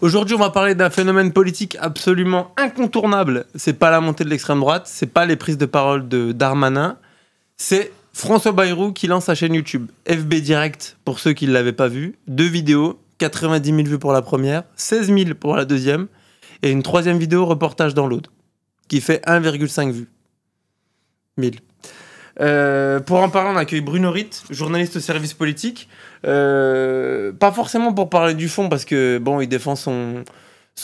Aujourd'hui, on va parler d'un phénomène politique absolument incontournable. C'est pas la montée de l'extrême droite, c'est pas les prises de parole de Darmanin, c'est François Bayrou qui lance sa chaîne YouTube. FB Direct, pour ceux qui ne l'avaient pas vu, 2 vidéos, 90 000 vues pour la première, 16 000 pour la deuxième, et une troisième vidéo reportage dans l'Aude, qui fait 1,5 vues. 1000. Pour en parler, on accueille Bruno Ritt, journaliste au service politique. Pas forcément pour parler du fond, parce que bon, il défend son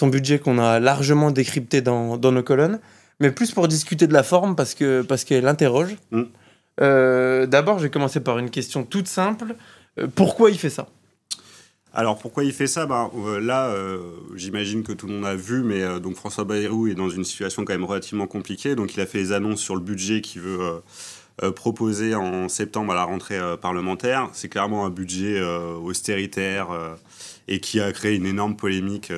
budget qu'on a largement décrypté dans nos colonnes, mais plus pour discuter de la forme, parce qu'elle interroge. D'abord, je vais commencer par une question toute simple. Pourquoi il fait ça ? Alors, pourquoi il fait ça ? J'imagine que tout le monde a vu, mais donc François Bayrou est dans une situation quand même relativement compliquée. Donc, il a fait les annonces sur le budget qu'il veut proposer en septembre à la rentrée parlementaire. C'est clairement un budget austéritaire et qui a créé une énorme polémique.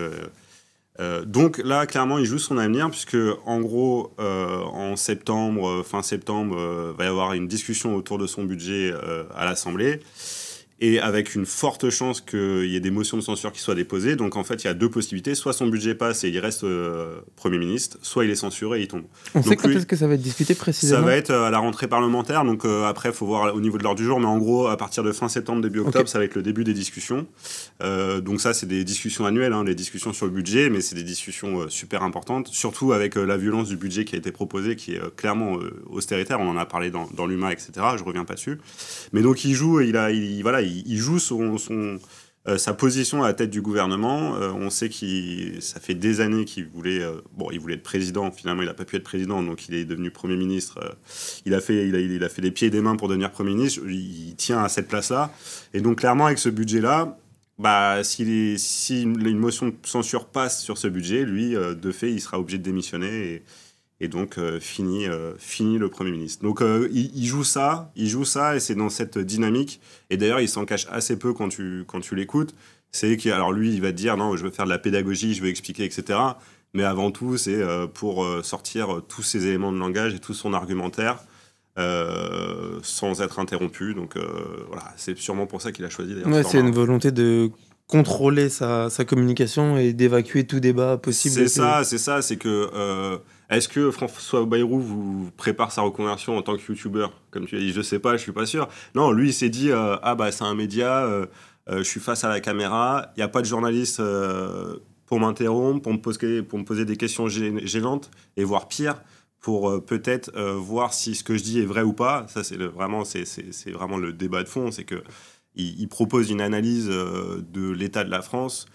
Donc là, clairement, il joue son avenir, puisque en gros, en septembre, fin septembre, va y avoir une discussion autour de son budget à l'Assemblée. Et avec une forte chance qu'il y ait des motions de censure qui soient déposées. Donc en fait, il y a 2 possibilités. Soit son budget passe et il reste Premier ministre, soit il est censuré et il tombe. On sait quand est-ce que ça va être discuté précisément ? Ça va être à la rentrée parlementaire. Donc après, il faut voir au niveau de l'ordre du jour. Mais en gros, à partir de fin septembre, début octobre, ça va être le début des discussions. Donc ça, c'est des discussions annuelles, des discussions sur le budget. Mais c'est des discussions super importantes. Surtout avec la violence du budget qui a été proposé, qui est clairement austéritaire. On en a parlé dans l'UMA, etc. Je reviens pas dessus. Mais donc il joue, il joue sa position à la tête du gouvernement. On sait ça fait des années qu'il voulait, il voulait être président. Finalement, il n'a pas pu être président, donc il est devenu Premier ministre. Il a fait des pieds et des mains pour devenir Premier ministre. Il tient à cette place-là. Et donc, clairement, avec ce budget-là, si une motion de censure passe sur ce budget, lui, de fait, il sera obligé de démissionner et donc fini le Premier ministre. Donc il joue ça, et c'est dans cette dynamique. Et d'ailleurs, il s'en cache assez peu quand tu l'écoutes. C'est alors lui, il va te dire non, je veux faire de la pédagogie, je veux expliquer, etc. Mais avant tout, c'est pour sortir tous ses éléments de langage et tout son argumentaire sans être interrompu. Donc voilà, c'est sûrement pour ça qu'il a choisi. Ouais, c'est une volonté de contrôler sa communication et d'évacuer tout débat possible. C'est ça, c'est que est-ce que François Bayrou vous prépare sa reconversion en tant que youtubeur ? Comme tu as dit, je sais pas, je suis pas sûr. Non, lui, il s'est dit c'est un média, je suis face à la caméra, il n'y a pas de journaliste pour m'interrompre, pour me poser des questions gênantes, et voire pire, pour peut-être voir si ce que je dis est vrai ou pas. Ça, c'est vraiment le débat de fond, c'est que il propose une analyse de l'état de la France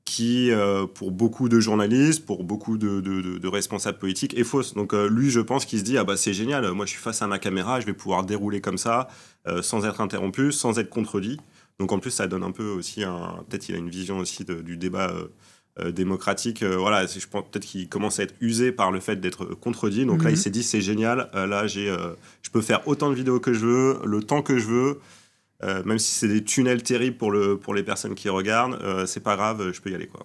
qui, pour beaucoup de journalistes, pour beaucoup de responsables politiques, est fausse. Donc lui, je pense qu'il se dit c'est génial, moi je suis face à ma caméra, je vais pouvoir dérouler comme ça, sans être interrompu, sans être contredit. Donc en plus, ça donne un peu aussi peut-être il a une vision aussi du débat démocratique. Je pense peut-être qu'il commence à être usé par le fait d'être contredit. Donc là, il s'est dit c'est génial, là je peux faire autant de vidéos que je veux, le temps que je veux. Même si c'est des tunnels terribles pour les personnes qui regardent, c'est pas grave, je peux y aller, quoi.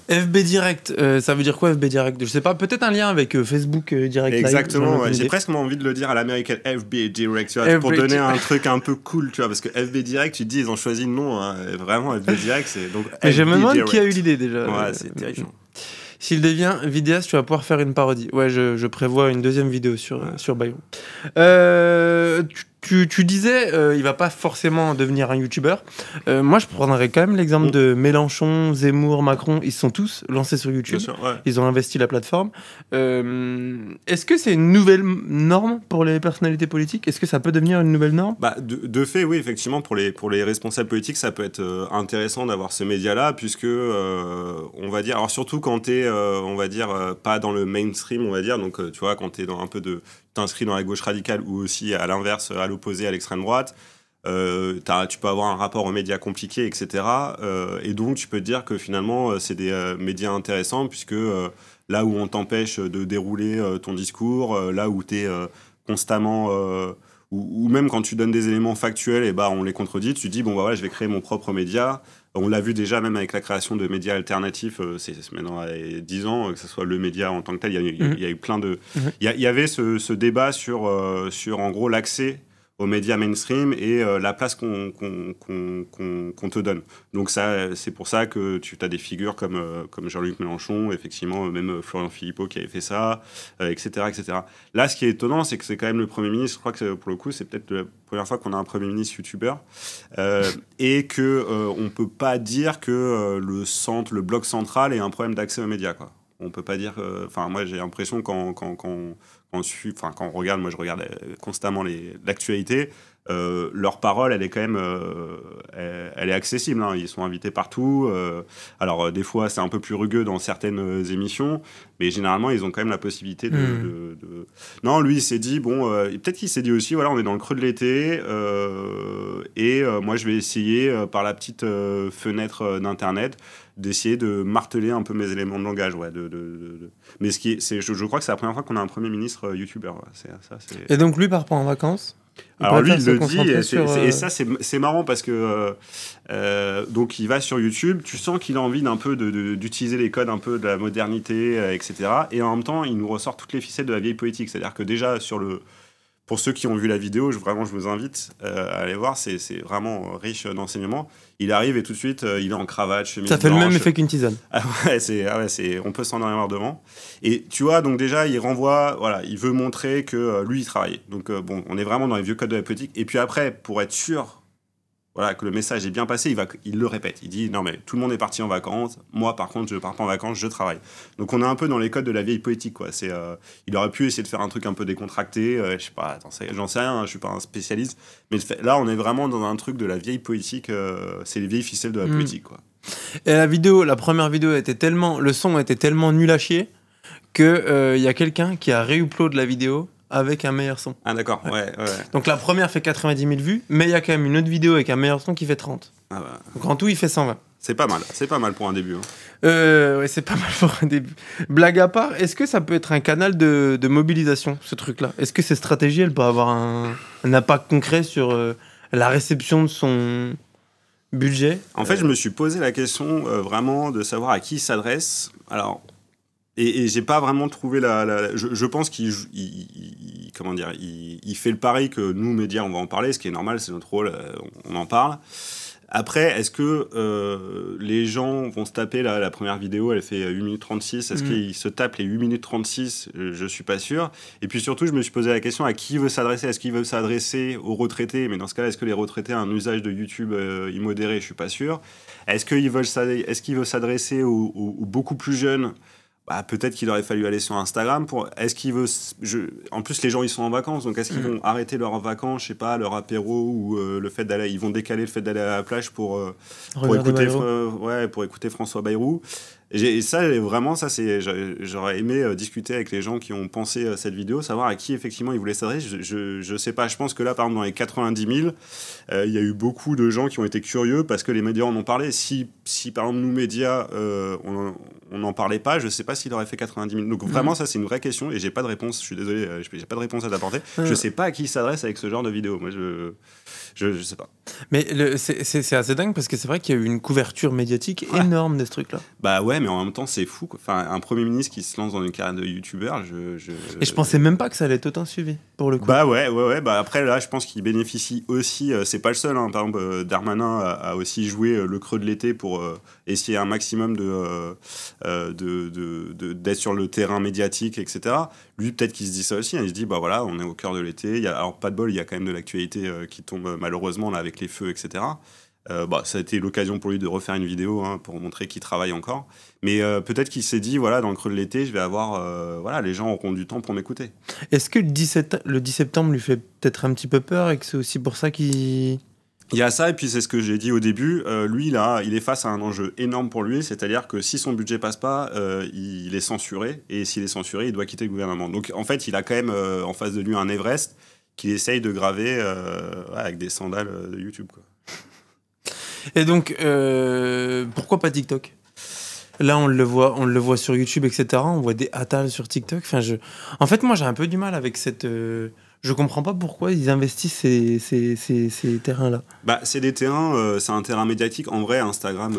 FB Direct, ça veut dire quoi FB Direct ? Je sais pas, peut-être un lien avec Facebook Direct. Exactement, Live, j'ai presque envie de le dire à l'américaine, FB Direct, tu vois, pour donner un truc un peu cool, tu vois, parce que FB Direct, tu te dis, ils ont choisi le nom, vraiment FB Direct, c'est donc. Mais je me demande qui a eu l'idée déjà. Ouais, c'est terrifiant. S'il devient vidéaste, tu vas pouvoir faire une parodie. Ouais, je prévois une deuxième vidéo sur Bayrou. Tu disais, il va pas forcément devenir un youtubeur. Moi, je prendrais quand même l'exemple de Mélenchon, Zemmour, Macron. Ils se sont tous lancés sur YouTube. Bien sûr, ouais. Ils ont investi la plateforme. Est-ce que c'est une nouvelle norme pour les personnalités politiques ? Est-ce que ça peut devenir une nouvelle norme ? De fait, oui, effectivement, pour les responsables politiques, ça peut être intéressant d'avoir ce média-là, puisque, on va dire, alors surtout quand t'es, on va dire, pas dans le mainstream, on va dire, donc tu vois, quand t'es dans un peu t'inscris dans la gauche radicale ou aussi à l'inverse, à l'opposé, à l'extrême droite, tu peux avoir un rapport aux médias compliqué, etc. Et donc, tu peux te dire que finalement, c'est des médias intéressants, puisque là où on t'empêche de dérouler ton discours, là où tu es constamment... ou même quand tu donnes des éléments factuels, et on les contredit, tu te dis, je vais créer mon propre média. On l'a vu déjà même avec la création de médias alternatifs, c'est maintenant 10 ans, que ce soit le média en tant que tel, il y a eu plein de... Il y avait ce débat sur en gros l'accès aux médias mainstream et la place qu'on te donne. Donc ça, c'est pour ça que tu as des figures comme Jean-Luc Mélenchon, effectivement, même Florian Philippot qui avait fait ça, etc., etc. Là, ce qui est étonnant, c'est que c'est quand même le Premier ministre, je crois que pour le coup, c'est peut-être la première fois qu'on a un Premier ministre youtubeur, et qu'on ne peut pas dire que le bloc central est un problème d'accès aux médias, quoi. On peut pas dire... Enfin, moi, j'ai l'impression quand on regarde, moi je regarde constamment l'actualité, leur parole, elle est quand même, elle est accessible. Hein. Ils sont invités partout. Alors des fois, c'est un peu plus rugueux dans certaines émissions, mais généralement, ils ont quand même la possibilité de... Non, lui, il s'est dit bon, peut-être qu'il s'est dit aussi, voilà, on est dans le creux de l'été, et moi, je vais essayer par la petite fenêtre d'internet d'essayer de marteler un peu mes éléments de langage, ouais, mais je crois que c'est la première fois qu'on a un Premier ministre youtubeur. Ouais. Et donc lui part pas en vacances? Alors lui, il le dit, et ça, c'est marrant parce que donc il va sur YouTube, tu sens qu'il a envie d'un peu d'utiliser les codes un peu de la modernité, etc. Et en même temps, il nous ressort toutes les ficelles de la vieille politique. C'est-à-dire que déjà, pour ceux qui ont vu la vidéo, je vous invite à aller voir, c'est vraiment riche d'enseignements. Il arrive et tout de suite, il est en cravate, chemise blanche. Ça fait le même effet qu'une tisane. Ah ouais, on peut s'en en avoir devant. Et tu vois, donc déjà, il renvoie, voilà, il veut montrer que lui, il travaille. Donc bon, on est vraiment dans les vieux codes de la politique. Et puis après, pour être sûr, voilà, que le message est bien passé, il le répète. Il dit, non mais tout le monde est parti en vacances, moi par contre je ne pars pas en vacances, je travaille. Donc on est un peu dans les codes de la vieille politique, quoi. Il aurait pu essayer de faire un truc un peu décontracté, je sais pas, j'en sais rien, je suis pas un spécialiste, mais là on est vraiment dans un truc de la vieille politique, c'est les vieilles ficelles de la politique, quoi. Et la première vidéo le son était tellement nul à chier que y a quelqu'un qui a réupload la vidéo avec un meilleur son. Ah d'accord, ouais. Donc la première fait 90 000 vues, mais il y a quand même une autre vidéo avec un meilleur son qui fait 30. Ah bah. Donc en tout, il fait 120. C'est pas mal pour un début. Hein. Ouais, c'est pas mal pour un début. Blague à part, est-ce que ça peut être un canal de mobilisation, ce truc-là? Est-ce que cette stratégie, elle peut avoir un impact concret sur la réception de son budget? En fait, je me suis posé la question vraiment de savoir à qui il s'adresse. Alors... Et j'ai pas vraiment trouvé je pense qu'il fait le pari que nous, médias, on va en parler, ce qui est normal, c'est notre rôle, on en parle. Après, est-ce que les gens vont se taper, la première vidéo, elle fait 8 minutes 36, est-ce qu'ils se tapent les 8 minutes 36? Je suis pas sûr. Et puis surtout, je me suis posé la question à qui il veut s'adresser. Est-ce qu'il veut s'adresser aux retraités? Mais dans ce cas-là, est-ce que les retraités ont un usage de YouTube immodéré? Je suis pas sûr. Est-ce qu'il veut s'adresser aux beaucoup plus jeunes? Bah, peut-être qu'il aurait fallu aller sur Instagram est-ce qu'il veut en plus les gens ils sont en vacances, donc est-ce qu'ils vont arrêter leurs vacances, je sais pas, leur apéro ou le fait d'aller, ils vont décaler le fait d'aller à la plage pour écouter François Bayrou. Et ça, vraiment, j'aurais aimé discuter avec les gens qui ont pensé cette vidéo, savoir à qui effectivement ils voulaient s'adresser. Je sais pas, je pense que là, par exemple, dans les 90 000, il y a eu beaucoup de gens qui ont été curieux parce que les médias en ont parlé. Si par exemple, nous, médias, on n'en parlait pas, je sais pas s'il aurait fait 90 000. Donc vraiment, ça, c'est une vraie question et j'ai pas de réponse. Je suis désolé, j'ai pas de réponse à t'apporter. Je sais pas à qui il s'adresse avec ce genre de vidéo. Moi, je sais pas. Mais c'est assez dingue parce que c'est vrai qu'il y a eu une couverture médiatique énorme de ce truc-là. Bah ouais, mais en même temps, c'est fou, quoi. Enfin, un Premier ministre qui se lance dans une carrière de youtubeur, Et je pensais même pas que ça allait être autant suivi, pour le coup. Bah ouais. Bah après, là, je pense qu'il bénéficie aussi, c'est pas le seul, hein. Par exemple, Darmanin a aussi joué le creux de l'été pour essayer un maximum d'être sur le terrain médiatique, etc. Lui, peut-être qu'il se dit ça aussi, hein. Il se dit, bah voilà, on est au cœur de l'été. Alors, pas de bol, il y a quand même de l'actualité qui tombe malheureusement là, avec les feux, etc. Ça a été l'occasion pour lui de refaire une vidéo, hein, pour montrer qu'il travaille encore. Mais peut-être qu'il s'est dit, voilà, dans le creux de l'été, je vais avoir... les gens auront du temps pour m'écouter. Est-ce que le 10 septembre lui fait peut-être un petit peu peur et que c'est aussi pour ça qu'il... Il y a ça, et puis c'est ce que j'ai dit au début. Lui, là, il est face à un enjeu énorme pour lui, c'est-à-dire que si son budget passe pas, il est censuré, et s'il est censuré, il doit quitter le gouvernement. Donc en fait, il a quand même en face de lui un Everest qu'il essaye de graver avec des sandales de YouTube, quoi. Et donc, pourquoi pas TikTok? Là, on le voit sur YouTube, etc. On voit des Attal sur TikTok. En fait, moi, j'ai un peu du mal avec cette... Je comprends pas pourquoi ils investissent ces terrains-là. Bah, c'est des terrains, c'est un terrain médiatique. En vrai, Instagram,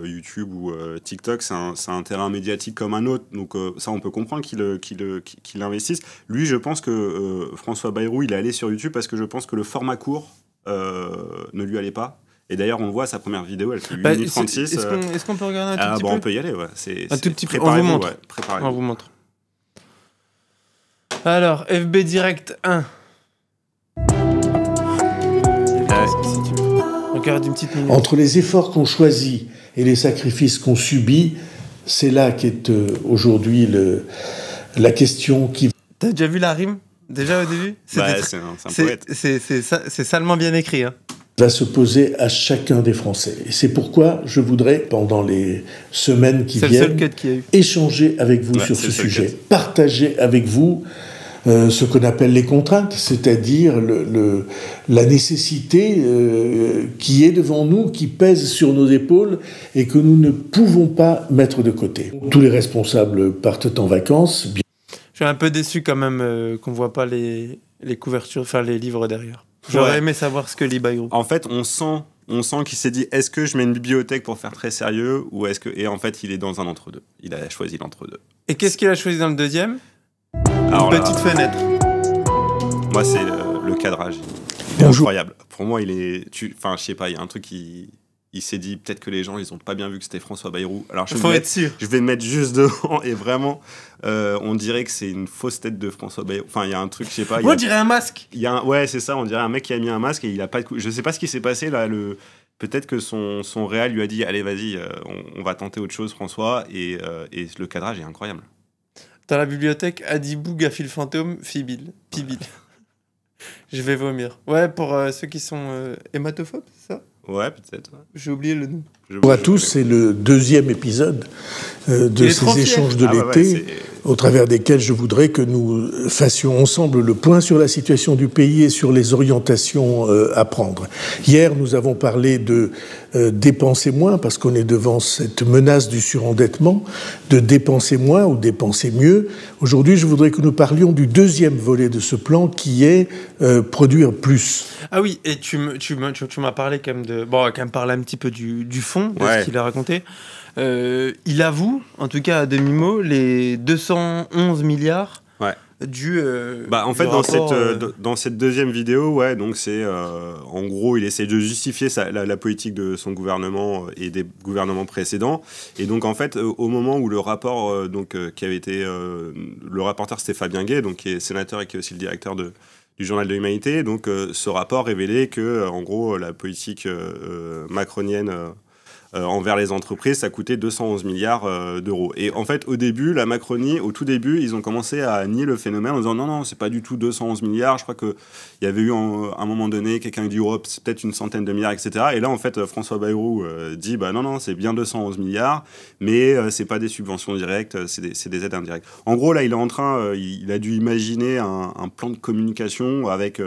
YouTube ou TikTok, c'est un terrain médiatique comme un autre. Donc ça, on peut comprendre qu'il investisse. Lui, je pense que François Bayrou, il est allé sur YouTube parce que je pense que le format court ne lui allait pas. Et d'ailleurs, on voit sa première vidéo, elle fait 8 minutes 36. Est-ce qu'on peut regarder un tout petit peu? On peut y aller, ouais. Un tout petit peu. On vous montre. On vous montre. Alors, FB Direct 1. Si tu veux. Regarde une petite minute. Entre les efforts qu'on choisit et les sacrifices qu'on subit, c'est là qu'est aujourd'hui la question qui... T'as déjà vu la rime? Déjà au début? C'est un poète. C'est salement bien écrit. Hein. Va se poser à chacun des Français. Et c'est pourquoi je voudrais, pendant les semaines qui viennent, échanger avec vous sur ce sujet, partager avec vous ce qu'on appelle les contraintes, c'est-à-dire la nécessité qui est devant nous, qui pèse sur nos épaules et que nous ne pouvons pas mettre de côté. Tous les responsables partent en vacances. Je suis un peu déçu quand même qu'on ne voit pas les couvertures, enfin les livres derrière. J'aurais aimé savoir ce que lit Bayrou. En fait, on sent qu'il s'est dit, est-ce que je mets une bibliothèque pour faire très sérieux ou est-ce que... Et en fait, il est dans un entre-deux. Il a choisi l'entre-deux. Et qu'est-ce qu'il a choisi dans le deuxième? Une petite fenêtre. Moi, c'est le cadrage. Il est incroyable. Pour moi, il est... Enfin, je sais pas, il y a un truc qui... Il s'est dit, peut-être que les gens, ils ont pas bien vu que c'était François Bayrou. Alors, faut être sûr. Je vais mettre juste devant et vraiment, on dirait que c'est une fausse tête de François Bayrou. Enfin, il y a un truc, je sais pas. Moi, on dirait un masque. Ouais, c'est ça. On dirait un mec qui a mis un masque et il a pas de... Je sais pas ce qui s'est passé là. Peut-être que son réal lui a dit, allez, vas-y, on va tenter autre chose, François. Et le cadrage est incroyable. Dans la bibliothèque, Adibou, Gafil Fantôme, Pibil. Je vais vomir. Ouais, pour ceux qui sont hématophobes, c'est ça? Ouais, peut-être. Ouais. J'ai oublié le nom. Bonjour à tous, c'est le deuxième épisode de ces échanges de l'été, au travers desquels je voudrais que nous fassions ensemble le point sur la situation du pays et sur les orientations à prendre. Hier, nous avons parlé de dépenser moins, parce qu'on est devant cette menace du surendettement, de dépenser moins ou dépenser mieux. Aujourd'hui, je voudrais que nous parlions du deuxième volet de ce plan, qui est produire plus. Ah oui, et tu m'as parlé quand même quand même parler un petit peu du fond, de ce qu'il a raconté. Il avoue, en tout cas à demi-mot, les 211 milliards du en fait, rapport, dans cette deuxième vidéo, donc c'est en gros, il essaie de justifier la politique de son gouvernement et des gouvernements précédents. Et donc, en fait, au moment où le rapport, qui avait été... le rapporteur, c'était Fabien Gay, donc, qui est sénateur et qui est aussi le directeur du Journal de l'Humanité. Donc, ce rapport révélait que, en gros, la politique macronienne envers les entreprises, ça coûtait 211 milliards d'euros. Et en fait, au début, la Macronie, au tout début, ils ont commencé à nier le phénomène en disant non, c'est pas du tout 211 milliards. Je crois qu'il y avait eu, à un moment donné, quelqu'un qui dit c'est peut-être une centaine de milliards, etc. Et là, en fait, François Bayrou dit non, c'est bien 211 milliards, mais c'est pas des subventions directes, c'est des aides indirectes. En gros, là, il est en train, il a dû imaginer un plan de communication avec...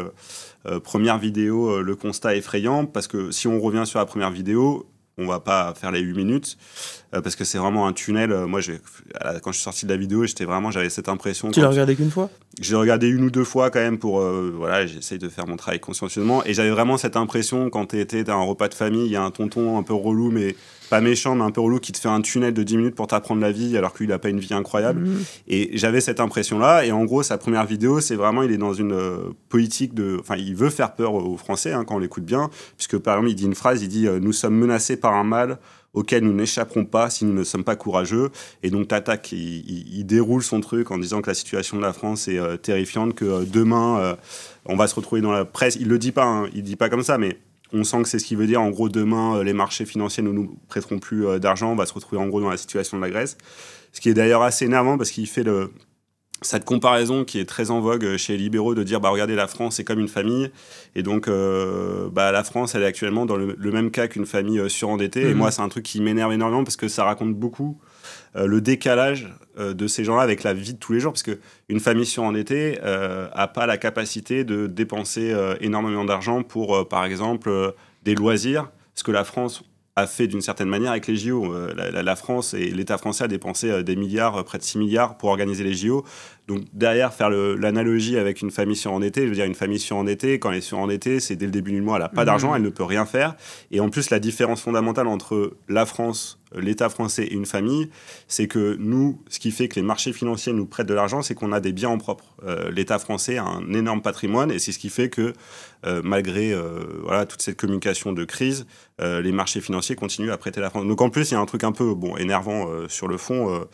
première vidéo, le constat effrayant, parce que si on revient sur la première vidéo, on va pas faire les 8 minutes, parce que c'est vraiment un tunnel. Moi, quand je suis sorti de la vidéo, j'avais cette impression... Tu l'as regardé qu'une fois? J'ai regardé une ou deux fois quand même pour... j'essaye de faire mon travail consciencieusement, et j'avais vraiment cette impression, quand t'as un repas de famille, il y a un tonton un peu relou, mais pas méchant, mais un peu relou, qui te fait un tunnel de 10 minutes pour t'apprendre la vie, alors qu'il n'a pas une vie incroyable. Et j'avais cette impression-là, et en gros, sa première vidéo, c'est vraiment, il est dans une politique de... Enfin, il veut faire peur aux Français, quand on l'écoute bien, puisque par exemple, il dit une phrase, il dit « Nous sommes menacés par un mal auquel nous n'échapperons pas si nous ne sommes pas courageux ». Et donc, Tatak, il déroule son truc en disant que la situation de la France est terrifiante, que demain, on va se retrouver dans la presse. Il le dit pas, il dit pas comme ça, mais... On sent que c'est ce qu'il veut dire. En gros, demain, les marchés financiers ne nous prêteront plus d'argent. On va se retrouver en gros dans la situation de la Grèce. Ce qui est d'ailleurs assez énervant parce qu'il fait cette comparaison qui est très en vogue chez les libéraux de dire regardez, la France, c'est comme une famille. Et donc, la France, elle est actuellement dans le même cas qu'une famille surendettée. Et moi, c'est un truc qui m'énerve énormément parce que ça raconte beaucoup le décalage de ces gens-là avec la vie de tous les jours, parce qu'une famille surendettée n'a pas la capacité de dépenser énormément d'argent pour, par exemple, des loisirs, ce que la France a fait d'une certaine manière avec les JO. La France et l'État français a dépensé des milliards, près de 6 milliards pour organiser les JO. Donc derrière, faire l'analogie avec une famille surendettée, je veux dire, une famille surendettée, quand elle est surendettée, c'est dès le début du mois, elle n'a pas d'argent, elle ne peut rien faire. Et en plus, la différence fondamentale entre la France, l'État français et une famille, c'est que nous, ce qui fait que les marchés financiers nous prêtent de l'argent, c'est qu'on a des biens en propre. L'État français a un énorme patrimoine et c'est ce qui fait que malgré voilà, toute cette communication de crise, les marchés financiers continuent à prêter la France. Donc en plus, il y a un truc un peu énervant sur le fond.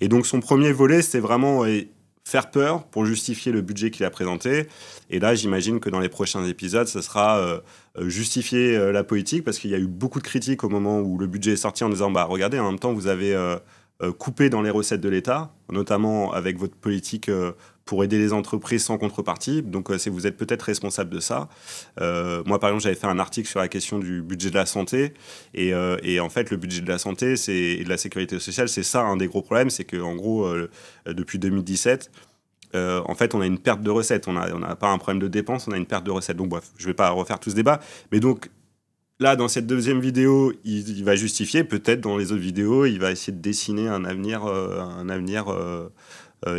Et donc son premier volet, c'est vraiment faire peur pour justifier le budget qu'il a présenté. Et là, j'imagine que dans les prochains épisodes, ce sera justifier la politique, parce qu'il y a eu beaucoup de critiques au moment où le budget est sorti en disant « Regardez, en même temps, vous avez coupé dans les recettes de l'État, notamment avec votre politique pour aider les entreprises sans contrepartie. Donc, vous êtes peut-être responsable de ça. » Moi, par exemple, j'avais fait un article sur la question du budget de la santé. Et en fait, le budget de la santé et de la sécurité sociale, c'est ça un des gros problèmes. C'est qu'en gros, depuis 2017, en fait, on a une perte de recettes. On n'a pas un problème de dépenses, on a une perte de recettes. Donc, bref, je ne vais pas refaire tout ce débat. Mais donc, là, dans cette deuxième vidéo, il va justifier. Peut-être dans les autres vidéos, il va essayer de dessiner un avenir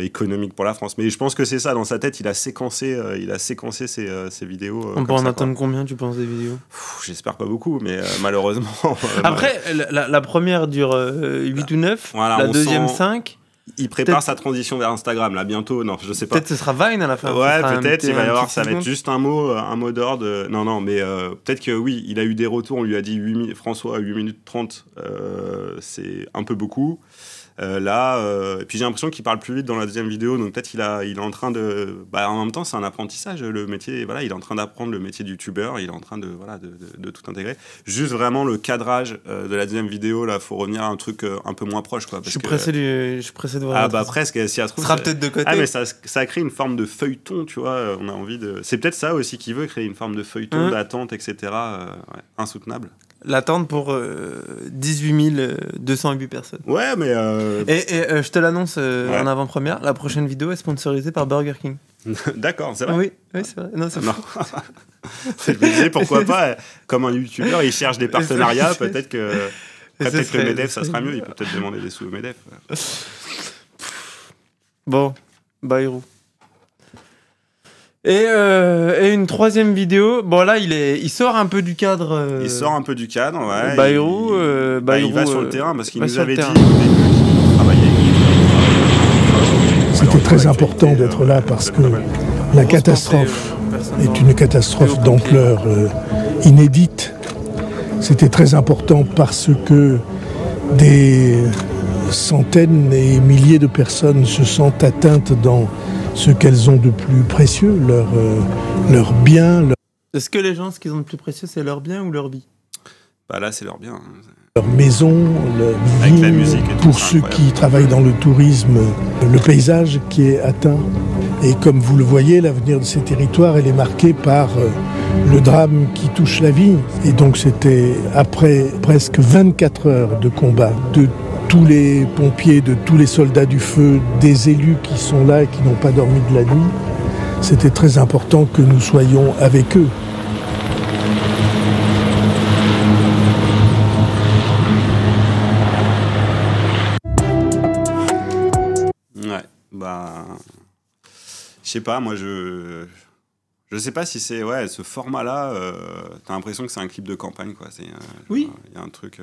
économique pour la France. Mais je pense que c'est ça, dans sa tête, il a séquencé ces vidéos. On peut en attendre combien, tu penses, des vidéos? J'espère pas beaucoup, mais malheureusement... Après, la première dure 8 ou 9, voilà, la deuxième 5... Il prépare sa transition vers Instagram, là, bientôt. Non, je sais pas. Peut-être ce sera Vine à la fin. Ouais, peut-être, il va y avoir, ça va être juste un mot d'ordre. Non, mais peut-être que oui, il a eu des retours, on lui a dit François, 8 minutes 30, c'est un peu beaucoup. Et puis j'ai l'impression qu'il parle plus vite dans la deuxième vidéo, donc peut-être qu'il est en train de... en même temps, c'est un apprentissage, le métier. Voilà, il est en train d'apprendre le métier de youtubeur, il est en train de tout intégrer. Juste vraiment le cadrage de la deuxième vidéo, là, faut revenir à un truc un peu moins proche, quoi. Je suis pressé de voir. Presque, si elle se trouve... Ça sera peut-être de côté. Ah, mais ça crée une forme de feuilleton, tu vois, on a envie de... C'est peut-être ça aussi qu'il veut, créer une forme de feuilleton, d'attente, etc. Insoutenable. L'attente pour 18 208 personnes. Ouais, mais... Et je te l'annonce en avant-première, la prochaine vidéo est sponsorisée par Burger King. D'accord, c'est vrai. Oui, c'est vrai. Non, c'est non. Je me disais, pourquoi pas, comme un youtubeur, il cherche des partenariats, peut-être que le MEDEF, ça sera mieux, il peut peut-être demander des sous au MEDEF. Bon, Bayrou. Et une troisième vidéo. Bon, là, il sort un peu du cadre. Il sort un peu du cadre, ouais. Bayrou, il va sur le terrain parce qu'il nous avait dit C'était très important d'être là parce que la catastrophe est une catastrophe d'ampleur inédite. C'était très important parce que des centaines et milliers de personnes se sentent atteintes dans ce qu'elles ont de plus précieux, leur bien. Est-ce que les gens, ce qu'ils ont de plus précieux, c'est leur bien ou leur vie? Là, c'est leur bien. Leur maison, leur vie, la musique et tout, pour ceux qui travaillent dans le tourisme, le paysage qui est atteint. Et comme vous le voyez, l'avenir de ces territoires, elle est marquée par le drame qui touche la vie. Et donc c'était après presque 24 heures de combat, de tous les pompiers, de tous les soldats du feu, des élus qui sont là et qui n'ont pas dormi de la nuit, c'était très important que nous soyons avec eux. Ouais, je sais pas, moi je sais pas si c'est ce format-là. T'as l'impression que c'est un clip de campagne, quoi. Oui. Il y a un truc.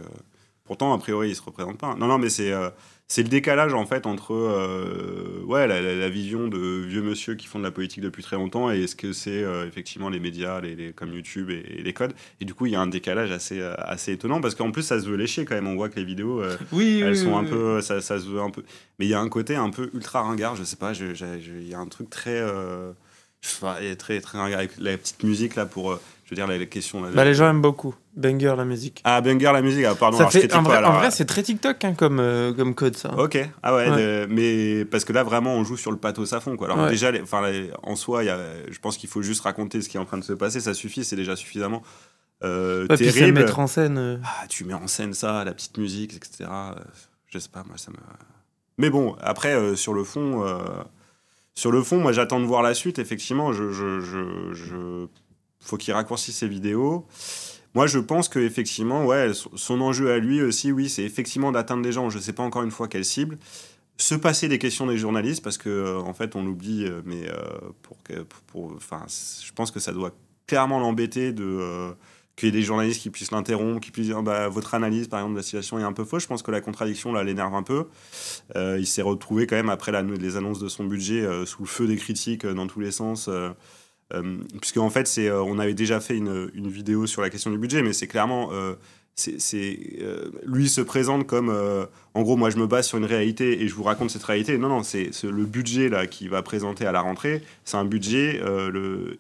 Pourtant, a priori, il se représente pas. Non, mais c'est le décalage en fait entre la vision de vieux monsieur qui font de la politique depuis très longtemps et ce que c'est effectivement les médias, comme YouTube et les codes. Et du coup, il y a un décalage assez étonnant parce qu'en plus, ça se veut lécher quand même. On voit que les vidéos, elles sont un peu, ça se veut un peu. Mais il y a un côté un peu ultra ringard. Je sais pas. Il y a un truc très, très ringard avec la petite musique là pour. Je veux dire, la question... les gens aiment beaucoup. Banger, la musique. Ah, Banger, la musique. Ah, pardon, en vrai, c'est très TikTok comme code, ça. Ok. Ah ouais. Mais parce que là, vraiment, on joue sur le pathos à fond, quoi. Alors déjà, en soi, je pense qu'il faut juste raconter ce qui est en train de se passer. Ça suffit, c'est déjà suffisamment terrible. Puis c'est mettre en scène... tu mets en scène ça, la petite musique, etc. Je sais pas, moi, ça me... Mais bon, après, sur le fond, moi, j'attends de voir la suite. Effectivement, faut qu'il raccourcisse ses vidéos. Moi, je pense qu'effectivement, son enjeu à lui aussi, oui, c'est effectivement d'atteindre des gens. Je ne sais pas encore une fois quelle cible. se passer des questions des journalistes, parce que en fait, on l'oublie, mais je pense que ça doit clairement l'embêter qu'il y ait des journalistes qui puissent l'interrompre, qui puissent dire votre analyse, par exemple, de la situation est un peu fausse. Je pense que la contradiction, là, l'énerve un peu. Il s'est retrouvé quand même, après les annonces de son budget, sous le feu des critiques dans tous les sens. Puisque, en fait, on avait déjà fait une vidéo sur la question du budget, mais c'est clairement... lui se présente comme en gros moi je me base sur une réalité et je vous raconte cette réalité. Non, c'est le budget là qu'il va présenter à la rentrée, c'est un budget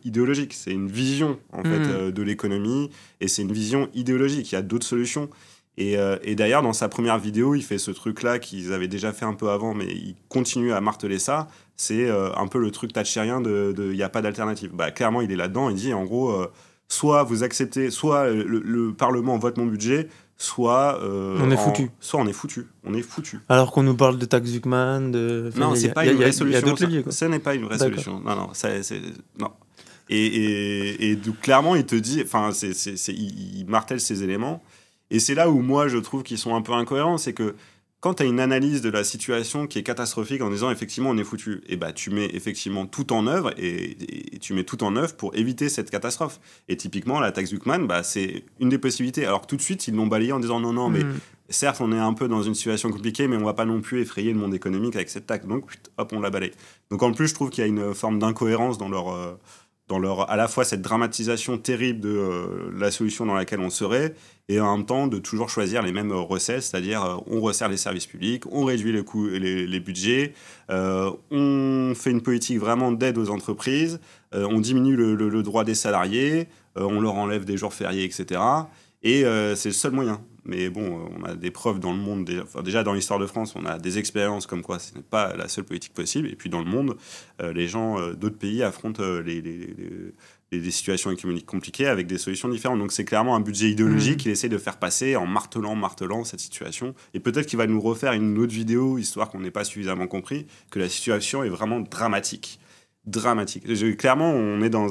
idéologique, c'est une vision en fait de l'économie, et c'est une vision idéologique. Il y a d'autres solutions, et d'ailleurs dans sa première vidéo il fait ce truc là qu'ils avaient déjà fait un peu avant, mais il continue à marteler ça. C'est un peu le truc thatchérien de il n'y a pas d'alternative. Clairement il est là-dedans, il dit en gros soit vous acceptez, soit le Parlement vote mon budget, soit on est foutu. Soit on est foutu. On est foutu. Alors qu'on nous parle de taxe Zuckman, non, c'est pas une vraie solution. Il y a d'autres leviers. Ça n'est pas une vraie solution. Non, non. Et donc clairement, il te dit, enfin, il martèle ces éléments. Et c'est là où moi je trouve qu'ils sont un peu incohérents, c'est que quand tu as une analyse de la situation qui est catastrophique en disant effectivement on est foutu, et tu mets effectivement tout en œuvre, et tu mets tout en œuvre pour éviter cette catastrophe. Et typiquement la taxe Zuckman, c'est une des possibilités. Alors que tout de suite ils l'ont balayé en disant non, mais certes on est un peu dans une situation compliquée, mais on va pas non plus effrayer le monde économique avec cette taxe. Donc hop, on la balaye. Donc en plus je trouve qu'il y a une forme d'incohérence dans leur à la fois cette dramatisation terrible de la solution dans laquelle on serait, et en même temps de toujours choisir les mêmes recettes, c'est-à-dire on resserre les services publics, on réduit les coûts, les budgets, on fait une politique vraiment d'aide aux entreprises, on diminue le droit des salariés, on leur enlève des jours fériés, etc. Et c'est le seul moyen. Mais bon, on a des preuves dans le monde, déjà dans l'histoire de France, on a des expériences comme quoi ce n'est pas la seule politique possible. Et puis dans le monde, les gens d'autres pays affrontent des situations économiques compliquées avec des solutions différentes. Donc c'est clairement un budget idéologique qu'il essaie de faire passer en martelant cette situation. Et peut-être qu'il va nous refaire une autre vidéo, histoire qu'on n'ait pas suffisamment compris que la situation est vraiment dramatique. Clairement, on est dans...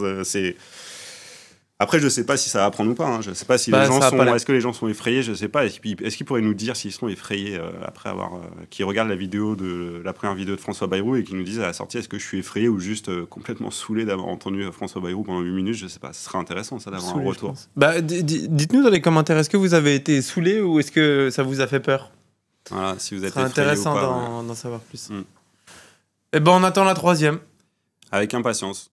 Après, je sais pas si ça va prendre ou pas. Je sais pas si les gens sont... Est-ce que les gens sont effrayés? Je sais pas. Est-ce qu'ils pourraient nous dire s'ils sont effrayés après avoir... qui regardent la première vidéo de François Bayrou et qui nous disent à la sortie est-ce que je suis effrayé ou juste complètement saoulé d'avoir entendu François Bayrou pendant 8 minutes? Je sais pas. Ce serait intéressant ça d'avoir un retour. Dites-nous dans les commentaires, est-ce que vous avez été saoulé ou est-ce que ça vous a fait peur? Voilà, si vous êtes effrayé intéressant ou pas, d'en savoir plus. Et on attend la 3e. Avec impatience.